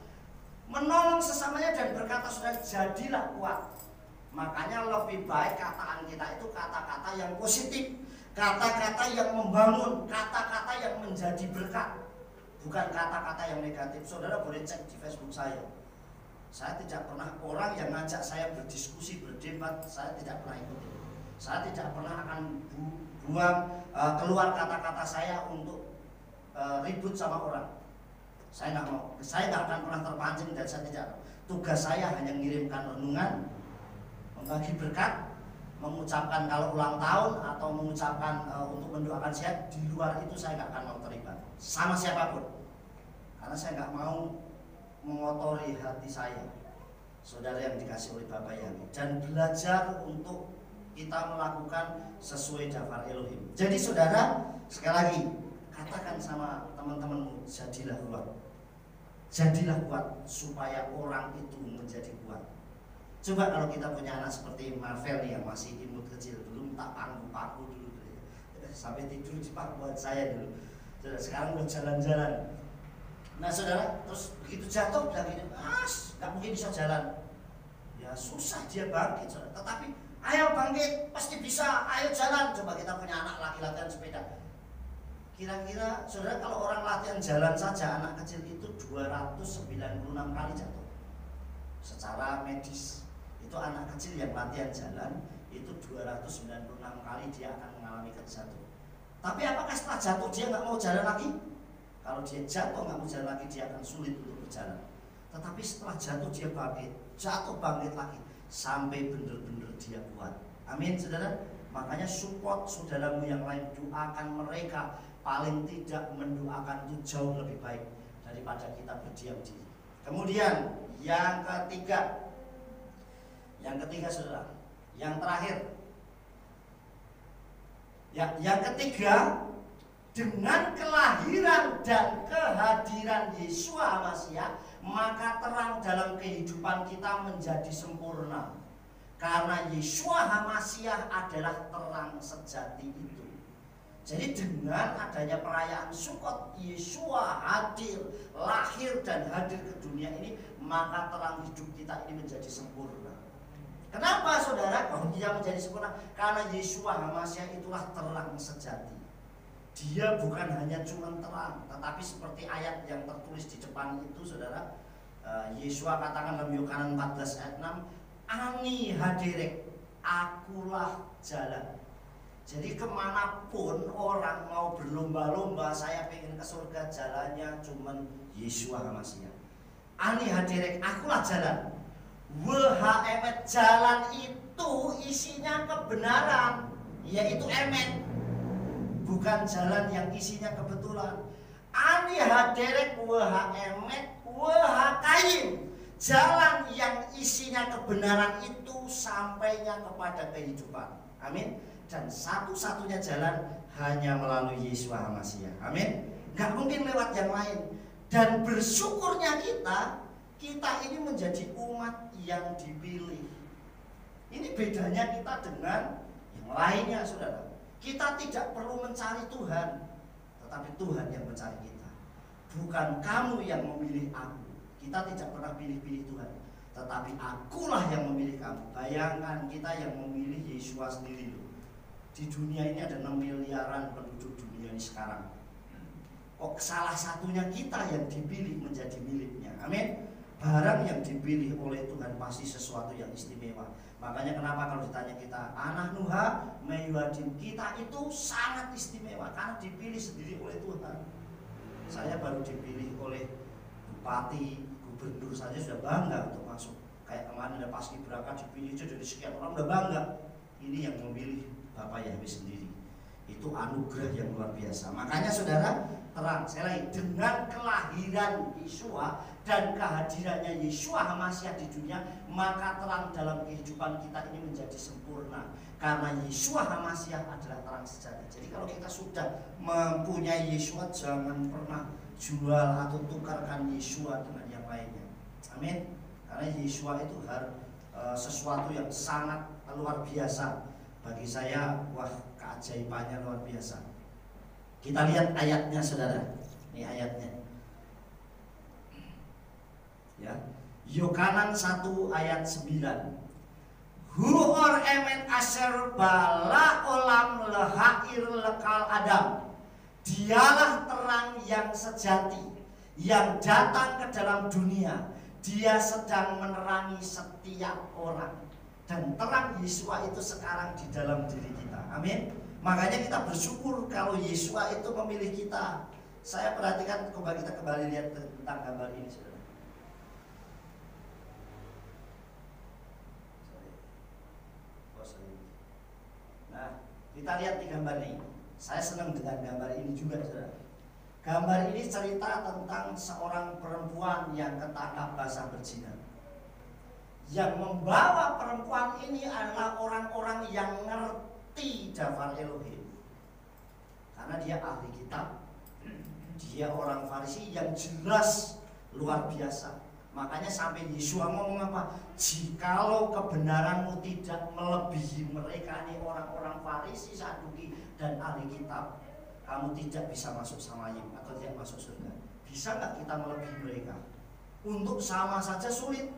Menolong sesamanya dan berkata, saudara, jadilah kuat. Makanya lebih baik kataan kita itu kata-kata yang positif, kata-kata yang membangun, kata-kata yang menjadi berkat, bukan kata-kata yang negatif. Saudara boleh cek di Facebook saya. Saya tidak pernah orang yang ngajak saya berdiskusi, berdebat, saya tidak pernah ikuti. Saya tidak pernah akan buang keluar kata-kata saya untuk ribut sama orang. Saya nggak mau. Saya nggak akan pernah terpancing dan saya tidak. Tugas saya hanya mengirimkan renungan, membagi berkat, mengucapkan kalau ulang tahun atau mengucapkan untuk mendoakan sehat. Di luar itu saya nggak akan mau terlibat sama siapapun, karena saya nggak mau mengotori hati saya, saudara yang dikasih oleh Bapak Yani, dan belajar untuk kita melakukan sesuai daftar Elohim. Jadi saudara, sekali lagi katakan sama teman-temanmu, jadilah kuat. Jadilah kuat supaya orang itu menjadi kuat. Coba kalau kita punya anak seperti Marvel yang masih imut kecil, dulu tak paku-paku dulu, sampai tidur di pangkuan saya dulu. Saudara, sekarang udah jalan-jalan. Nah saudara, terus begitu jatuh bilang gini, nggak mungkin bisa jalan. Ya susah dia bangkit, saudara. Tetapi ayo bangkit, pasti bisa, ayo jalan. Coba kita punya anak laki latihan sepeda. Kira-kira saudara, kalau orang latihan jalan saja, anak kecil itu 296 kali jatuh. Secara medis, itu anak kecil yang latihan jalan, itu 296 kali dia akan mengalami jatuh. Tapi apakah setelah jatuh dia nggak mau jalan lagi? Kalau dia jatuh nggak mau jalan lagi, dia akan sulit untuk berjalan. Tetapi setelah jatuh dia bangkit, jatuh bangkit lagi, sampai benar-benar dia kuat. Amin, saudara. Makanya support saudaramu yang lain, doakan mereka. Paling tidak mendoakan itu jauh lebih baik daripada kita berdiam diri. Kemudian yang ketiga, saudara, yang terakhir, yang ketiga, dengan kelahiran dan kehadiran Yesus Hamasiah, maka terang dalam kehidupan kita menjadi sempurna. Karena Yesus Hamasiah adalah terang sejati itu. Jadi dengan adanya perayaan Sukot, Yeshua hadir, lahir dan hadir ke dunia ini, maka terang hidup kita ini menjadi sempurna. Kenapa saudara? Kalau dia menjadi sempurna, karena Yeshua Hamasiah itulah terang sejati. Dia bukan hanya cuma terang, tetapi seperti ayat yang tertulis di depan itu, saudara. Yeshua katakan dalam Yohanes 14 ayat 6, Ani hadirek, akulah jalan. Jadi kemanapun orang mau berlomba-lomba, saya pengen ke surga, jalannya cuman Yeshua Hamasiah. Ani hadirek, akulah jalan. Emet, jalan itu isinya kebenaran, yaitu emet, bukan jalan yang isinya kebetulan. Ani hadirek, emet, kayim, jalan yang isinya kebenaran itu sampainya kepada kehidupan. Amin. Dan satu-satunya jalan hanya melalui Yesus Hamasiah. Amin. Gak mungkin lewat yang lain. Dan bersyukurnya kita ini menjadi umat yang dipilih. Ini bedanya kita dengan yang lainnya, saudara. Kita tidak perlu mencari Tuhan, tetapi Tuhan yang mencari kita. Bukan kamu yang memilih aku. Kita tidak pernah pilih-pilih Tuhan, tetapi akulah yang memilih kamu. Bayangkan kita yang memilih Yeshua sendiri loh. Di dunia ini ada 6 miliaran penduduk dunia ini sekarang. Kok salah satunya kita yang dipilih menjadi miliknya. Amin. Barang yang dipilih oleh Tuhan pasti sesuatu yang istimewa. Makanya kenapa kalau ditanya kita anak Nuha Meyuadim, kita itu sangat istimewa karena dipilih sendiri oleh Tuhan. Saya baru dipilih oleh bupati, gubernur saja sudah bangga untuk masuk. Kayak kemarin ada paskibraka dipilih jadi sekian orang udah bangga. Ini yang memilih Bapak Yahweh sendiri. Itu anugerah yang luar biasa. Makanya saudara, terang sekali dengan kelahiran Yeshua dan kehadirannya Yeshua HaMashiach di dunia, maka terang dalam kehidupan kita ini menjadi sempurna. Karena Yeshua HaMashiach adalah terang sejati. Jadi kalau kita sudah mempunyai Yeshua, jangan pernah jual atau tukarkan Yeshua dengan yang lainnya. Amin. Karena Yeshua itu sesuatu yang sangat luar biasa. Bagi saya, wah, keajaibannya luar biasa. Kita lihat ayatnya saudara. Ini ayatnya. Ya. Yohanan 1 ayat 9. Huor emet asher bala olam lehair lekal Adam. Dialah terang yang sejati yang datang ke dalam dunia. Dia sedang menerangi setiap orang. Dan terang Yeshua itu sekarang di dalam diri kita. Amin. Makanya kita bersyukur kalau Yeshua itu memilih kita. Saya perhatikan, kita kembali lihat tentang gambar ini saudara. Nah, kita lihat di gambar ini. Saya senang dengan gambar ini juga saudara. Gambar ini cerita tentang seorang perempuan yang ketangkap basah berzina. Yang membawa perempuan ini adalah orang-orang yang ngerti Dafar Elohim. Karena dia ahli kitab, dia orang Farisi yang jelas luar biasa. Makanya sampai Yeshua ngomong apa? Jikalau kebenaranmu tidak melebihi mereka ini orang-orang Farisi, Saduki dan ahli kitab, kamu tidak bisa masuk Samayim atau tidak masuk surga. Bisa nggak kita melebihi mereka? Untuk sama saja sulit.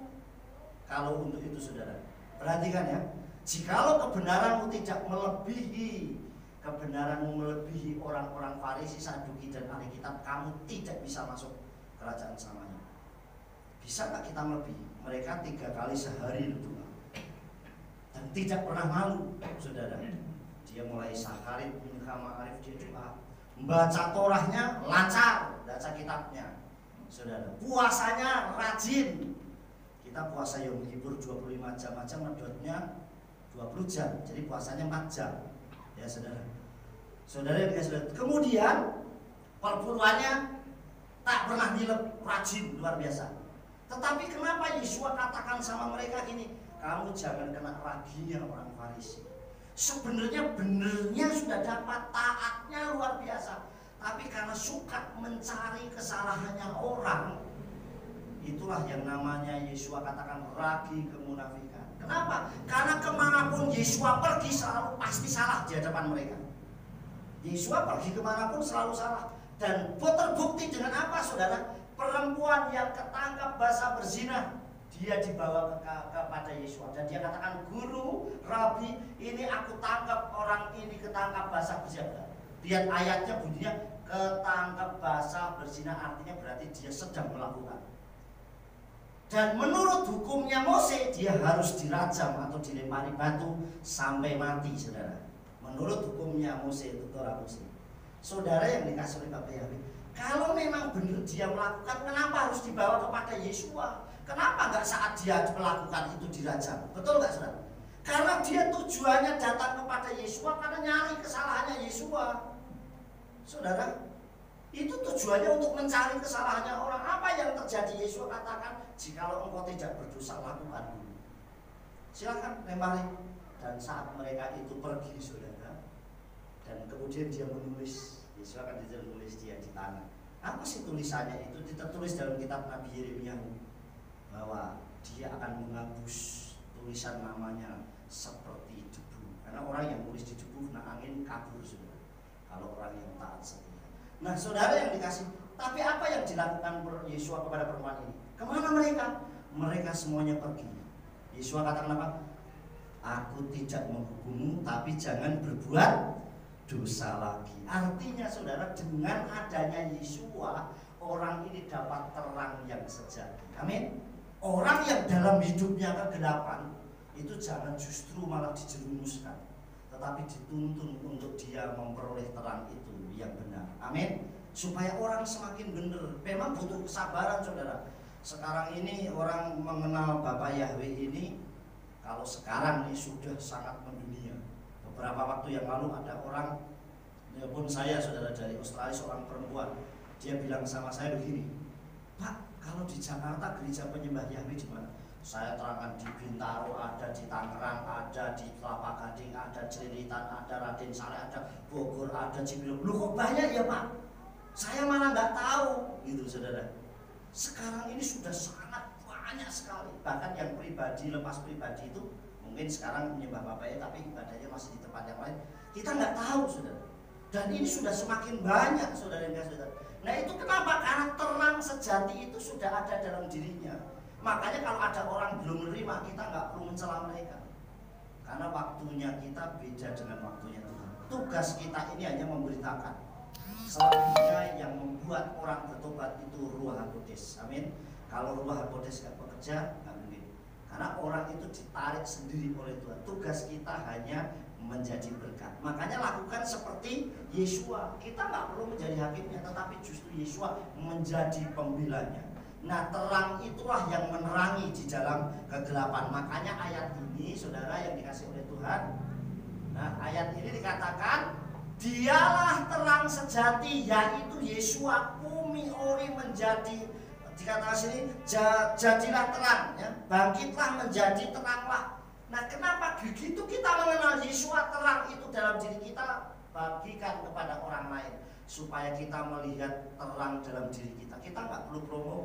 Kalau untuk itu saudara, perhatikan ya. Jikalau kebenaranmu tidak melebihi orang-orang Farisi, Saduki dan ahli kitab, kamu tidak bisa masuk kerajaan Samayim. Bisa nggak kita melebihi? Mereka 3 kali sehari berdoa dan tidak pernah malu, saudara. Dia mulai Sakarit, Mincha, Ma'arif, dia doa. Membaca Torahnya lancar, baca kitabnya, saudara. Puasanya rajin. Kita puasa Yom Kippur 25 jam aja, medotnya 20 jam. Jadi puasanya 4 jam. Ya saudara. Saudara, kemudian perburuannya tak pernah nilep, rajin, luar biasa. Tetapi kenapa Yeshua katakan sama mereka gini? Kamu jangan kena raginya orang Farisi. Sebenarnya benernya sudah dapat, taatnya luar biasa. Tapi karena suka mencari kesalahannya orang, itulah yang namanya Yeshua katakan ragi kemunafikan. Kenapa? Karena kemanapun Yeshua pergi selalu pasti salah di hadapan mereka. Yeshua pergi kemanapun selalu salah. Dan terbukti dengan apa saudara? Perempuan yang ketangkap basah berzina, dia dibawa kepada Yeshua. Dan dia katakan, guru, rabi, ini aku tangkap orang ini ketangkap basah berzina. Lihat ayatnya bunyinya, ketangkap basah berzina, artinya berarti dia sedang melakukan. Dan menurut hukumnya Mose, dia harus dirajam atau dilempari batu sampai mati, saudara. Menurut hukumnya Mose, itu Torah Mose. Saudara yang dikasih oleh Bapak Yahweh, kalau memang benar dia melakukan, kenapa harus dibawa kepada Yeshua? Kenapa nggak saat dia melakukan itu dirajam? Betul nggak saudara? Karena dia tujuannya datang kepada Yeshua karena nyari kesalahannya Yeshua. Saudara, itu tujuannya untuk mencari kesalahannya orang. Apa yang terjadi? Yeshua katakan, jikalau engkau tidak berdosa, lakukan dulu. Silakan lempari. Dan saat mereka itu pergi, saudara, dan kemudian dia menulis, Yesus akan ditulis dia di tanah. Apa sih tulisannya itu? Ditulis dalam kitab Nabi Yeremia bahwa dia akan menghapus tulisan namanya seperti debu. Karena orang yang tulis di debu kena angin kabur, saudara. Kalau orang yang taat setia. Nah, saudara yang dikasih, tapi apa yang dilakukan Yeshua kepada perempuan ini? Kemana mereka? Mereka semuanya pergi. Yeshua katakan apa? Aku tidak menghukummu, tapi jangan berbuat dosa lagi. Artinya saudara, dengan adanya Yeshua, orang ini dapat terang yang sejati. Amin. Orang yang dalam hidupnya kegelapan itu jangan justru malah dijerumuskan, tetapi dituntun untuk dia memperoleh terang itu yang benar. Amin. Supaya orang semakin benar. Memang butuh kesabaran, saudara. Sekarang ini orang mengenal Bapak Yahweh ini, kalau sekarang ini sudah sangat mendunia. Beberapa waktu yang lalu ada orang, pun saya, saudara, dari Australia, seorang perempuan, dia bilang sama saya begini, Pak, kalau di Jakarta gereja penyembah Yahweh di mana? Saya terangkan di Bintaro, ada di Tangerang, ada di Kelapa Gading, ada Celilitan, ada Raden Saleh, ada Bogor, ada Cibinong. Loh kok banyak ya Pak? Saya malah nggak tahu, gitu saudara. Sekarang ini sudah sangat banyak sekali. Bahkan yang pribadi, lepas pribadi itu mungkin sekarang menyembah Bapaknya, tapi ibadahnya masih di tempat yang lain. Kita nggak tahu, saudara. Dan ini sudah semakin banyak, saudara dan saudara. Nah itu kenapa? Karena terang sejati itu sudah ada dalam dirinya. Makanya kalau ada orang belum menerima, kita nggak perlu mencela mereka. Karena waktunya kita beda dengan waktunya Tuhan. Tugas kita ini hanya memberitakan. Selanjutnya yang membuat orang bertobat itu Ruach HaKodes. Amin. Kalau Ruach HaKodes nggak bekerja, nggak mungkin. Karena orang itu ditarik sendiri oleh Tuhan. Tugas kita hanya menjadi berkat. Makanya lakukan seperti Yesua. Kita nggak perlu menjadi hakimnya, tetapi justru Yesua menjadi pembelanya. Nah, terang itulah yang menerangi di dalam kegelapan. Makanya ayat ini, saudara yang dikasih oleh Tuhan. Nah, ayat ini dikatakan, dialah terang sejati, yaitu Yesua. Bumi ori menjadi, dikatakan sini, jadilah terang, ya. Bangkitlah menjadi teranglah. Nah, kenapa begitu kita mengenal Yesua, terang itu dalam diri kita, bagikan kepada orang lain supaya kita melihat terang dalam diri kita. Kita nggak perlu promo.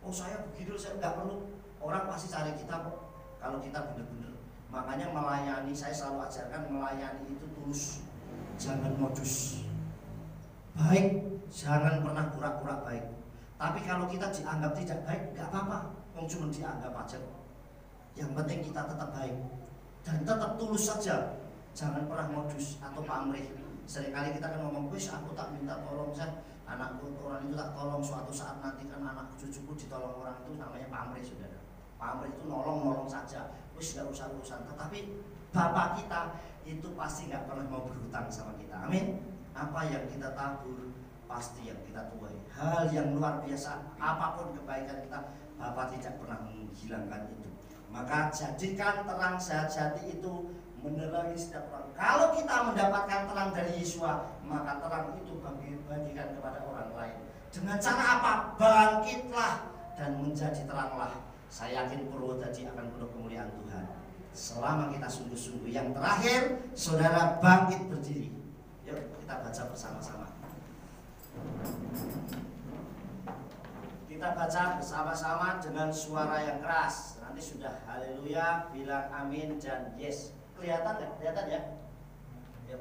Oh saya begitu, saya nggak perlu. Orang pasti cari kita kok kalau kita benar-benar. Makanya melayani, saya selalu ajarkan melayani itu tulus, jangan modus. Baik, jangan pernah pura-pura baik. Tapi kalau kita dianggap tidak baik, nggak apa-apa. Cuma dianggap aja kok. Yang penting kita tetap baik dan tetap tulus saja. Jangan pernah modus atau pamrih. Seringkali kita kan ngomong, wis aku tak minta tolong, saya anakku orang itu tak tolong, suatu saat nanti kan anak cucuku ditolong orang itu, namanya pamrih, saudara. Pamrih itu nolong saja, wis gak usah urusan. Tetapi Bapak kita itu pasti gak pernah mau berhutang sama kita. Amin. Apa yang kita tabur pasti yang kita tuai. Hal yang luar biasa, apapun kebaikan kita, Bapak tidak pernah menghilangkan itu. Maka jadikan terang sejati itu menerangi setiap orang. Kalau kita mendapatkan terang dari Yesua, maka terang itu bagikan kepada orang lain. Dengan cara apa? Bangkitlah dan menjadi teranglah. Saya yakin Purwodadi akan penuh kemuliaan Tuhan selama kita sungguh-sungguh. Yang terakhir, saudara bangkit berdiri. Yuk kita baca bersama-sama. Kita baca bersama-sama dengan suara yang keras. Nanti sudah haleluya, bilang amin dan yes. Kelihatan nggak? Kelihatan ya? Yuk.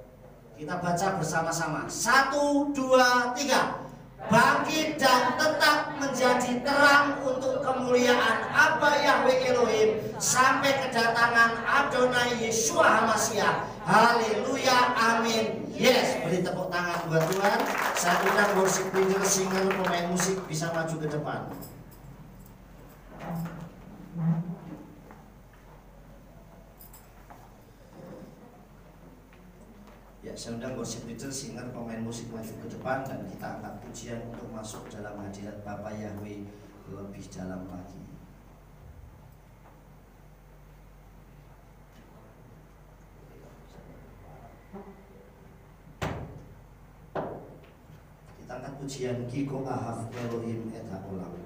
Kita baca bersama-sama. 1, 2, 3. Bangkit dan tetap menjadi terang untuk kemuliaan Abba Yahweh Elohim sampai kedatangan Adonai Yeshua HaMashiach. Haleluya, amin, yes. Beri tepuk tangan buat Tuhan. Saya undang worship leader, singer, pemain musik bisa maju ke depan. Ya, saya undang worship leader, singer, pemain musik maju ke depan dan kita angkat pujian untuk masuk dalam hadirat Bapa Yahweh lebih dalam lagi. Kita angkat pujian Kiko Ahaf Elohim et Haolam.